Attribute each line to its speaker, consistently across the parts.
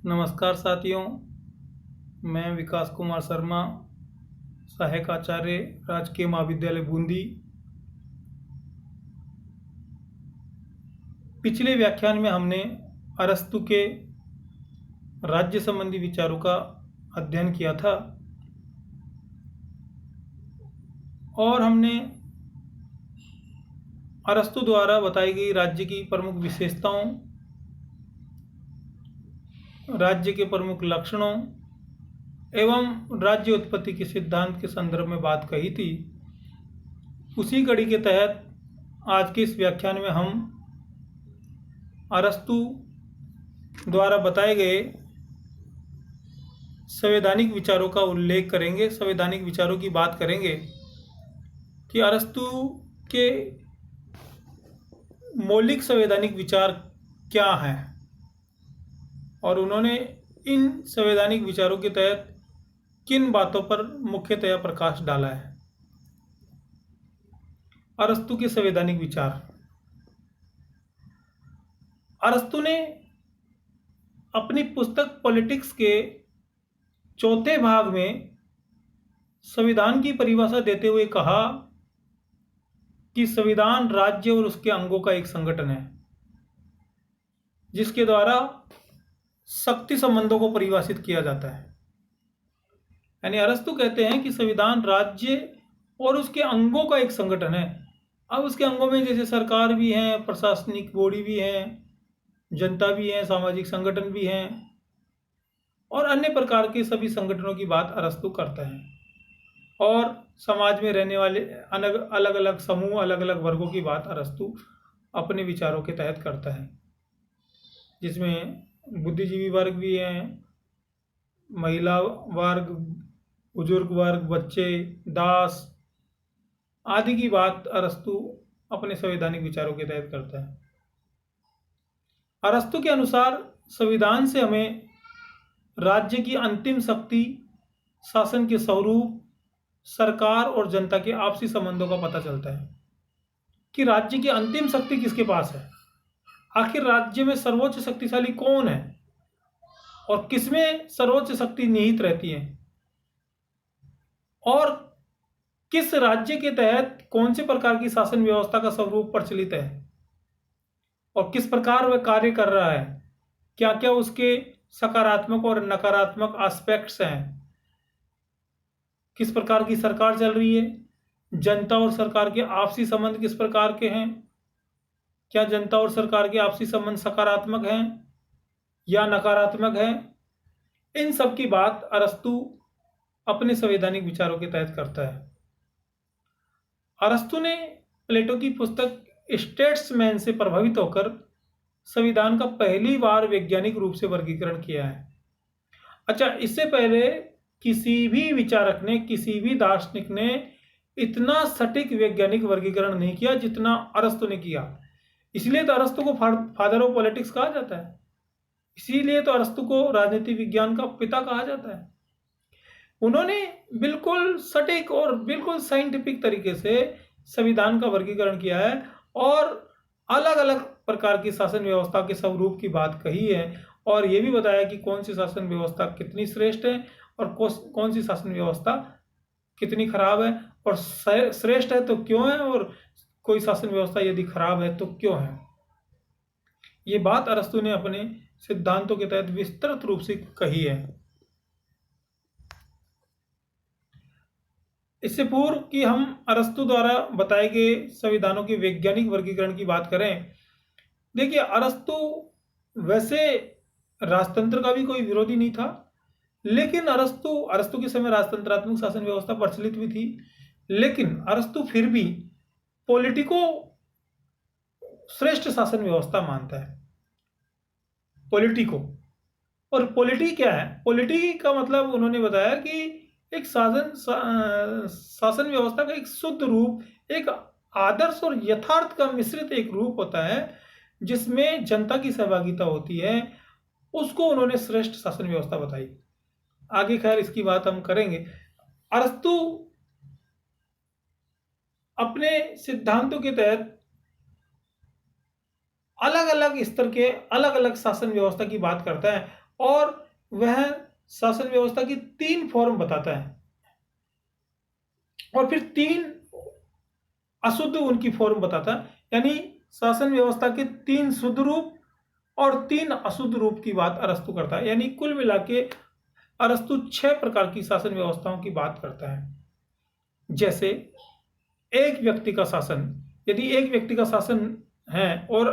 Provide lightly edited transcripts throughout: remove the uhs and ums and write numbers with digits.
Speaker 1: नमस्कार साथियों, मैं विकास कुमार शर्मा, सहायक आचार्य, राजकीय महाविद्यालय बूंदी। पिछले व्याख्यान में हमने अरस्तु के राज्य संबंधी विचारों का अध्ययन किया था और हमने अरस्तु द्वारा बताई गई राज्य की प्रमुख विशेषताओं, राज्य के प्रमुख लक्षणों एवं राज्य उत्पत्ति के सिद्धांत के संदर्भ में बात कही थी। उसी कड़ी के तहत आज के इस व्याख्यान में हम अरस्तु द्वारा बताए गए संवैधानिक विचारों का उल्लेख करेंगे, संवैधानिक विचारों की बात करेंगे कि अरस्तु के मौलिक संवैधानिक विचार क्या हैं और उन्होंने इन संवैधानिक विचारों के तहत किन बातों पर मुख्यतया प्रकाश डाला है। अरस्तु के संवैधानिक विचार। अरस्तु ने अपनी पुस्तक पॉलिटिक्स के चौथे भाग में संविधान की परिभाषा देते हुए कहा कि संविधान राज्य और उसके अंगों का एक संगठन है जिसके द्वारा शक्ति संबंधों को परिभाषित किया जाता है। यानी अरस्तु कहते हैं कि संविधान राज्य और उसके अंगों का एक संगठन है। अब उसके अंगों में जैसे सरकार भी है, प्रशासनिक बॉडी भी है, जनता भी है, सामाजिक संगठन भी हैं और अन्य प्रकार के सभी संगठनों की बात अरस्तु करता है और समाज में रहने वाले अलग अलग समूह, अलग अलग वर्गों की बात अरस्तु अपने विचारों के तहत करता है, जिसमें बुद्धिजीवी वर्ग भी हैं, महिला वर्ग, बुजुर्ग वर्ग, बच्चे, दास आदि की बात अरस्तु अपने संवैधानिक विचारों के तहत करता है। अरस्तु के अनुसार संविधान से हमें राज्य की अंतिम शक्ति, शासन के स्वरूप, सरकार और जनता के आपसी संबंधों का पता चलता है कि राज्य की अंतिम शक्ति किसके पास है, आखिर राज्य में सर्वोच्च शक्तिशाली कौन है और किसमें सर्वोच्च शक्ति निहित रहती है और किस राज्य के तहत कौन से प्रकार की शासन व्यवस्था का स्वरूप प्रचलित है और किस प्रकार वह कार्य कर रहा है, क्या क्या उसके सकारात्मक और नकारात्मक एस्पेक्ट्स हैं, किस प्रकार की सरकार चल रही है, जनता और सरकार के आपसी संबंध किस प्रकार के हैं, क्या जनता और सरकार के आपसी संबंध सकारात्मक हैं या नकारात्मक हैं। इन सब की बात अरस्तु अपने संवैधानिक विचारों के तहत करता है। अरस्तु ने प्लेटो की पुस्तक स्टेट्समैन से प्रभावित होकर संविधान का पहली बार वैज्ञानिक रूप से वर्गीकरण किया है। अच्छा, इससे पहले किसी भी विचारक ने, किसी भी दार्शनिक ने इतना सटीक वैज्ञानिक वर्गीकरण नहीं किया जितना अरस्तु ने किया। इसलिए तो अरस्तु को फादर ऑफ पॉलिटिक्स कहा जाता है, इसीलिए तो अरस्तु को राजनीति विज्ञान का पिता कहा जाता है। उन्होंने बिल्कुल सटीक और बिल्कुल साइंटिफिक तरीके से संविधान का वर्गीकरण किया है और अलग अलग प्रकार की शासन व्यवस्था के स्वरूप की बात कही है और ये भी बताया कि कौन सी शासन व्यवस्था कितनी श्रेष्ठ है और कौन सी शासन व्यवस्था कितनी खराब है और श्रेष्ठ है तो क्यों है और कोई शासन व्यवस्था यदि खराब है तो क्यों है। ये बात अरस्तु ने अपने सिद्धांतों के तहत विस्तृत रूप से कही है। इससे पूर्व कि हम अरस्तु द्वारा बताए गए संविधानों के वैज्ञानिक वर्गीकरण की बात करें, देखिए अरस्तु वैसे राजतंत्र का भी कोई विरोधी नहीं था, लेकिन अरस्तु के समय राजतंत्रात्मक शासन व्यवस्था प्रचलित भी थी, लेकिन अरस्तु फिर भी पॉलिटिको श्रेष्ठ शासन व्यवस्था मानता है। पॉलिटिको और पॉलिटी क्या है? पॉलिटी का मतलब उन्होंने बताया कि एक शासन व्यवस्था का एक शुद्ध रूप, एक आदर्श और यथार्थ का मिश्रित एक रूप होता है जिसमें जनता की सहभागिता होती है, उसको उन्होंने श्रेष्ठ शासन व्यवस्था बताई। आगे खैर इसकी बात हम करेंगे। अरस्तु अपने सिद्धांतों के तहत अलग अलग स्तर के अलग अलग शासन व्यवस्था की बात करता है और वह शासन व्यवस्था की 3 फॉर्म बताता है और फिर 3 अशुद्ध उनकी फॉर्म बताता है। यानी शासन व्यवस्था के 3 शुद्ध रूप और 3 अशुद्ध रूप की बात अरस्तु करता है। यानी कुल मिला के अरस्तु 6 प्रकार की शासन व्यवस्थाओं की बात करता है। जैसे एक व्यक्ति का शासन, यदि एक व्यक्ति का शासन है और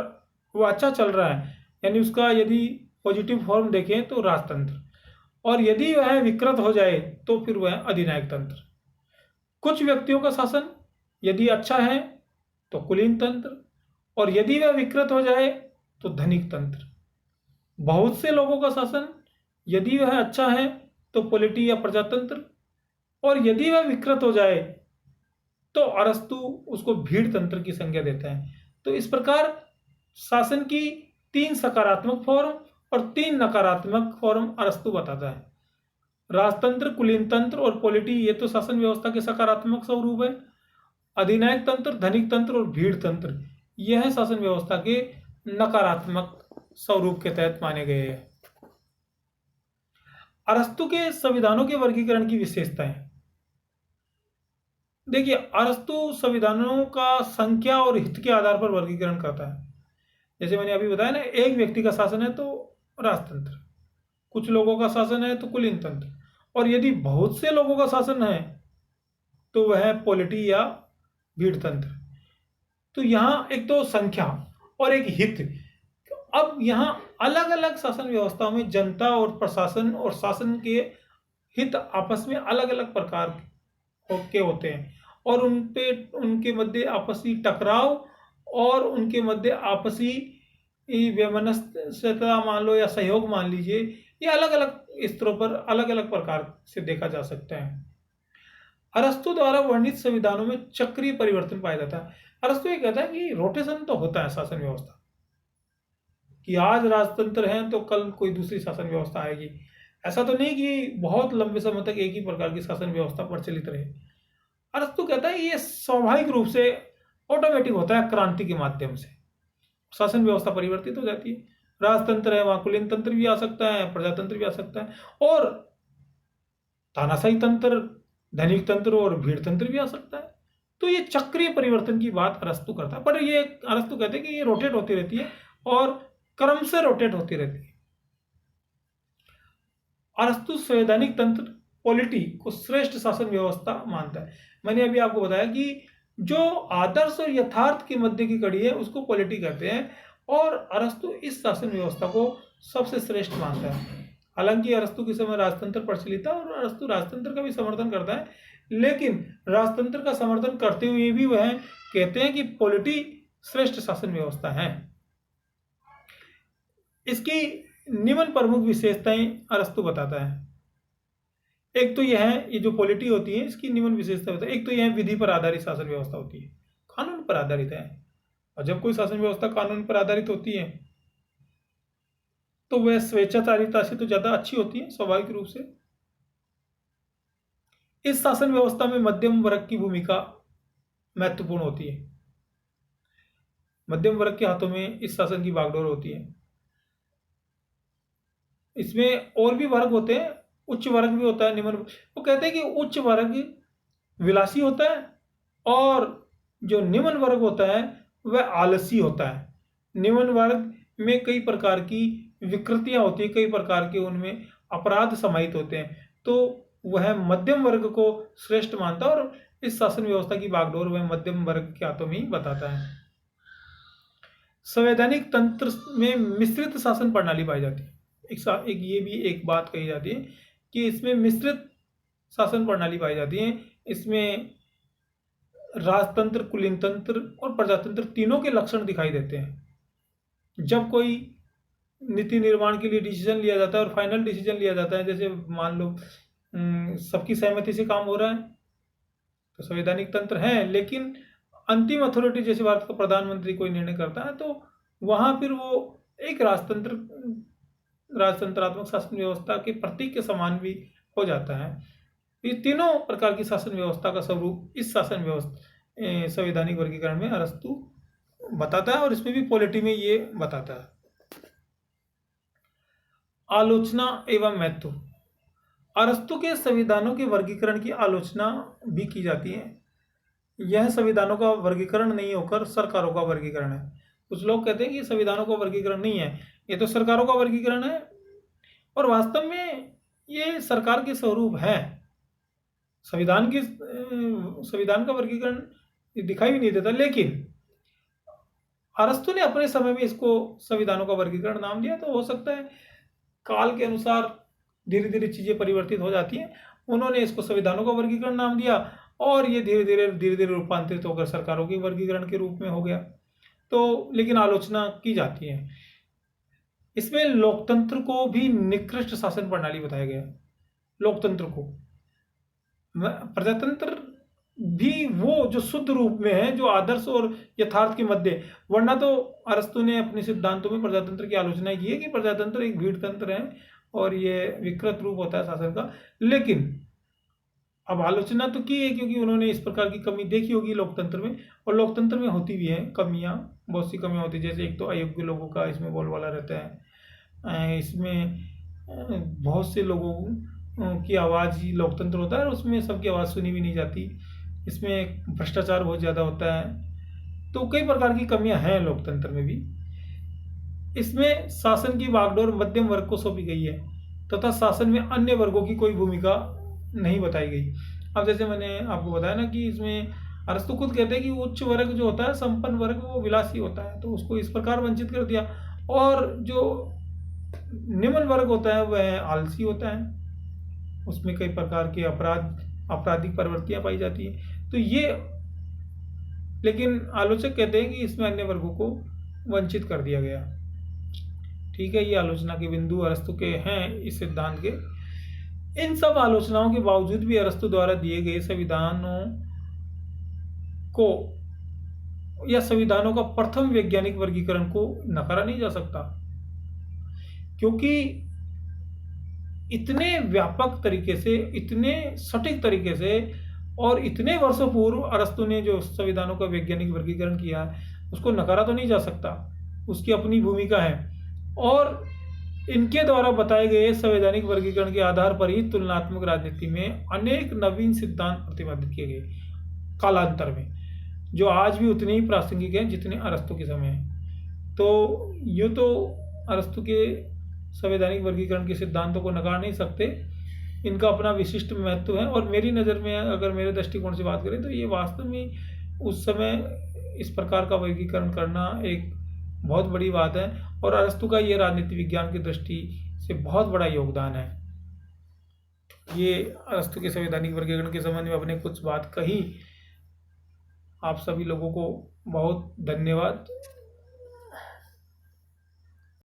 Speaker 1: वो अच्छा चल रहा है, यानी उसका यदि पॉजिटिव फॉर्म देखें तो राजतंत्र, और यदि वह विकृत हो जाए तो फिर वह अधिनायक तंत्र। कुछ व्यक्तियों का शासन यदि अच्छा है तो कुलीन तंत्र, और यदि वह विकृत हो जाए तो धनिक तंत्र। बहुत से लोगों का शासन यदि वह अच्छा है तो पोलिटी या प्रजातंत्र, और यदि वह विकृत हो जाए तो अरस्तु उसको भीड़ तंत्र की संज्ञा देता है। तो इस प्रकार शासन की 3 सकारात्मक फॉर्म और 3 नकारात्मक फॉर्म अरस्तु बताता है। राजतंत्र, कुलीन तंत्र और पोलिटी, ये तो शासन व्यवस्था के सकारात्मक स्वरूप है। अधिनायक तंत्र, धनिक तंत्र और भीड़ तंत्र, यह शासन व्यवस्था के नकारात्मक स्वरूप के तहत माने गए हैं। अरस्तु के संविधानों के वर्गीकरण की विशेषताएं। देखिए, अरस्तु संविधानों का संख्या और हित के आधार पर वर्गीकरण करता है। जैसे मैंने अभी बताया ना, एक व्यक्ति का शासन है तो राजतंत्र, कुछ लोगों का शासन है तो कुलीन तंत्र, और यदि बहुत से लोगों का शासन है तो वह पोलिटी या भीड़ तंत्र। तो यहाँ एक तो संख्या और एक हित। अब यहाँ अलग अलग शासन व्यवस्थाओं में जनता और प्रशासन और शासन के हित आपस में अलग अलग प्रकार के होते हैं, और उनके मध्य आपसी टकराव और उनके मध्य आपसी वैमनस्यता मान लो या सहयोग मान लीजिए, ये अलग अलग स्तरों पर अलग अलग प्रकार से देखा जा सकता है। अरस्तु द्वारा वर्णित संविधानों में चक्रीय परिवर्तन पाया जाता है। अरस्तु ये कहता है कि रोटेशन तो होता है शासन व्यवस्था, कि आज राजतंत्र है तो कल कोई दूसरी शासन व्यवस्था आएगी। ऐसा तो नहीं कि बहुत लंबे समय तक एक ही प्रकार की शासन व्यवस्था प्रचलित रहे। अरस्तु कहता है ये स्वाभाविक रूप से ऑटोमेटिक होता है, क्रांति के माध्यम से शासन व्यवस्था परिवर्तित हो जाती है। राजतंत्र है, वहां कुलीन तंत्र भी आ सकता है, प्रजातंत्र भी आ सकता है, और तानाशाही तंत्र, धनिक तंत्र और भीड़ तंत्र भी आ सकता है। तो ये चक्रीय परिवर्तन की बात अरस्तु करता है, पर ये अरस्तु कहते हैं कि ये रोटेट होती रहती है और क्रम से रोटेट होती रहती है। अरस्तु संवैधानिक तंत्र, पॉलिटी को श्रेष्ठ शासन व्यवस्था मानता है। मैंने अभी आपको बताया कि जो आदर्श और यथार्थ के मध्य की कड़ी है उसको पॉलिटी कहते हैं, और अरस्तु इस शासन व्यवस्था को सबसे श्रेष्ठ मानता है। हालांकि अरस्तु के समय राजतंत्र प्रचलित था और अरस्तु राजतंत्र का भी समर्थन करता है, लेकिन राजतंत्र का समर्थन करते हुए भी वह कहते हैं कि पॉलिटी श्रेष्ठ शासन व्यवस्था है। इसकी निम्न प्रमुख विशेषताएं अरस्तु बताता है। एक तो यह है, ये जो पॉलिटी होती है इसकी निम्न विशेषता होता है। एक तो यह विधि पर आधारित शासन व्यवस्था होती है, कानून पर आधारित है, और जब कोई शासन व्यवस्था कानून पर आधारित होती है तो वह स्वेच्छाचारिता से तो ज्यादा अच्छी होती है स्वाभाविक रूप से। इस शासन व्यवस्था में मध्यम वर्ग की भूमिका महत्वपूर्ण होती है। मध्यम वर्ग के हाथों में इस शासन की बागडोर होती है। इसमें और भी वर्ग होते हैं, उच्च वर्ग भी होता है, निम्न। वो कहते हैं कि उच्च वर्ग विलासी होता है और जो निम्न वर्ग होता है वह आलसी होता है। निम्न वर्ग में कई प्रकार की विकृतियां होती है, कई प्रकार के उनमें अपराध समाहित होते हैं, तो वह मध्यम वर्ग को श्रेष्ठ मानता है, और इस शासन व्यवस्था की बागडोर वह मध्यम वर्ग के हाथों में ही बताता है। संवैधानिक तंत्र में मिश्रित शासन प्रणाली पाई जाती है। एक ये भी एक बात कही जाती है कि इसमें मिश्रित शासन प्रणाली पाई जाती है। इसमें राजतंत्र, कुलीन तंत्र और प्रजातंत्र तीनों के लक्षण दिखाई देते हैं। जब कोई नीति निर्माण के लिए डिसीजन लिया जाता है और फाइनल डिसीजन लिया जाता है, जैसे मान लो सबकी सहमति से काम हो रहा है तो संवैधानिक तंत्र है, लेकिन अंतिम अथॉरिटी जैसे भारत का प्रधानमंत्री कोई निर्णय करता है तो वहां फिर वो एक राजतंत्रात्मक शासन व्यवस्था के प्रतीक के समान भी हो जाता है। ये तीनों प्रकार की शासन व्यवस्था का स्वरूप इस शासन व्यवस्था संवैधानिक वर्गीकरण में अरस्तु बताता है, और इसमें भी पॉलिटी में ये बताता है। आलोचना एवं महत्व। अरस्तु के संविधानों के वर्गीकरण की आलोचना भी की जाती है। यह संविधानों का वर्गीकरण नहीं होकर सरकारों का वर्गीकरण है। कुछ लोग कहते हैं कि संविधानों का वर्गीकरण नहीं है, ये तो सरकारों का वर्गीकरण है, और वास्तव में ये सरकार के स्वरूप है। संविधान का वर्गीकरण दिखाई भी नहीं देता, लेकिन अरस्तु ने अपने समय में इसको संविधानों का वर्गीकरण नाम दिया। तो हो सकता है काल के अनुसार धीरे धीरे चीजें परिवर्तित हो जाती हैं। उन्होंने इसको संविधानों का वर्गीकरण नाम दिया और ये धीरे धीरे रूपांतरित होकर सरकारों के वर्गीकरण के रूप में हो गया। तो लेकिन आलोचना की जाती है। इसमें लोकतंत्र को भी निकृष्ट शासन प्रणाली बताया गया। लोकतंत्र को, प्रजातंत्र भी वो जो शुद्ध रूप में है, जो आदर्श और यथार्थ के मध्य। वरना तो अरस्तु ने अपने सिद्धांतों में प्रजातंत्र की आलोचना की है कि प्रजातंत्र एक भीड़ तंत्र है और ये विकृत रूप होता है शासन का। लेकिन अब आलोचना तो की है क्योंकि उन्होंने इस प्रकार की कमी देखी होगी लोकतंत्र में, और लोकतंत्र में होती भी है कमियां, बहुत सी कमियां होती है। जैसे एक तो अयोग्य लोगों का इसमें बोलबाला रहता है, इसमें बहुत से लोगों की आवाज़ ही लोकतंत्र होता है और उसमें सबकी आवाज़ सुनी भी नहीं जाती। इसमें भ्रष्टाचार बहुत ज़्यादा होता है। तो कई प्रकार की कमियां हैं लोकतंत्र में भी। इसमें शासन की बागडोर मध्यम वर्ग को सौंपी गई है तथा शासन में अन्य वर्गों की कोई भूमिका नहीं बताई गई। अब जैसे मैंने आपको बताया ना कि इसमें अरस्तु खुद कहते हैं कि उच्च वर्ग जो होता है, संपन्न वर्ग, वो विलासी होता है, तो उसको इस प्रकार वंचित कर दिया। और जो निम्न वर्ग होता है वह आलसी होता है, उसमें कई प्रकार के आपराधिक प्रवृत्तियां पाई जाती है। तो ये, लेकिन आलोचक कहते हैं कि इसमें अन्य वर्गों को वंचित कर दिया गया। ठीक है, ये आलोचना के बिंदु अरस्तु के हैं इस सिद्धांत के। इन सब आलोचनाओं के बावजूद भी अरस्तु द्वारा दिए गए संविधानों को या संविधानों का प्रथम वैज्ञानिक वर्गीकरण को नकारा नहीं जा सकता, क्योंकि इतने व्यापक तरीके से, इतने सटीक तरीके से और इतने वर्षों पूर्व अरस्तु ने जो संविधानों का वैज्ञानिक वर्गीकरण किया उसको नकारा तो नहीं जा सकता। उसकी अपनी भूमिका है और इनके द्वारा बताए गए संवैधानिक वर्गीकरण के आधार पर ही तुलनात्मक राजनीति में अनेक नवीन सिद्धांत प्रतिपादित किए गए कालांतर में, जो आज भी उतने ही प्रासंगिक हैं जितने अरस्तु के समय हैं। तो यूँ तो अरस्तु के संवैधानिक वर्गीकरण के सिद्धांतों को नकार नहीं सकते, इनका अपना विशिष्ट महत्व है। और मेरी नज़र में अगर मेरे दृष्टिकोण से बात करें तो ये वास्तव में उस समय इस प्रकार का वर्गीकरण करना एक बहुत बड़ी बात है, और अरस्तु का ये राजनीति विज्ञान की दृष्टि से बहुत बड़ा योगदान है। ये अरस्तु के संवैधानिक वर्गीकरण के संबंध में अपने कुछ बात कही। आप सभी लोगों को बहुत धन्यवाद।